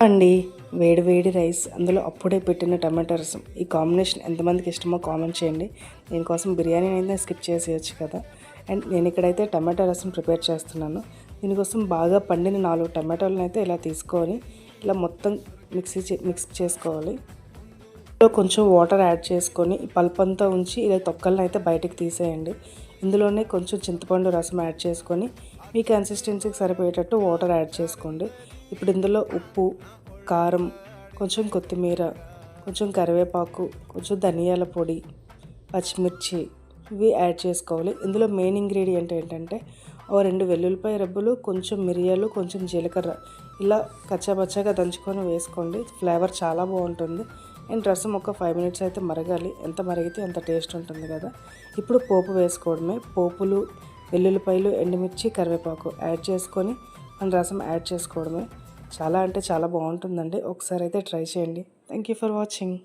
అండి వేడి వేడి రైస్ అందులో అప్పుడే పెట్టిన టమాటా రసం ఈ కాంబినేషన్ ఎంతమందికి ఇష్టమో కామెంట్ చేయండి. దీనికోసం బిర్యానీ అయితే స్కిప్ చేసేయచ్చు కదా. అండ్ నేను ఇక్కడైతే టమాటా రసం ప్రిపేర్ చేస్తున్నాను. దీనికోసం బాగా పండిన 4 టమాటాలను అయితే ఇలా తీసుకొని ఇలా మొత్తం మిక్స్ చేసుకోవాలి. ఇందులో కొంచెం వాటర్ యాడ్ చేసుకొని ఈ పల్ప్ అంతా ఉంచి ఇలా తొక్కలను అయితే బయటికి తీసేయండి. ఇందులోనే కొంచెం చింతపండు రసం యాడ్ చేసుకొని మీ కన్సిస్టెన్సీకి సరిపోయేటట్టు వాటర్ యాడ్ చేసుకోండి. ఇప్పుడు ఇందులో ఉప్పు, కారం, కొంచెం కొత్తిమీర, కొంచెం కరివేపాకు, కొంచెం ధనియాల పొడి, పచ్చిమిర్చి ఇవి యాడ్ చేసుకోవాలి. ఇందులో మెయిన్ ఇంగ్రీడియంట్ ఏంటంటే 2 వెల్లుల్లిపాయ రెబ్బలు, కొంచెం మిరియాలు, కొంచెం జీలకర్ర ఇలా కచ్చాపచ్చాగా దంచుకొని వేసుకోండి. ఫ్లేవర్ చాలా బాగుంటుంది. అండ్ రసం ఒక 5 మినిట్స్ అయితే మరగాలి. ఎంత మరిగితే అంత టేస్ట్ ఉంటుంది కదా. ఇప్పుడు పోపు వేసుకోవడమే. పోపులు, వెల్లుల్లిపాయలు, ఎండుమిర్చి, కరివేపాకు యాడ్ చేసుకొని మన రసం యాడ్ చేసుకోవడమే. చాలా అంటే చాలా బాగుంటుందండి. ఒకసారి అయితే ట్రై చేయండి. Thank you for watching.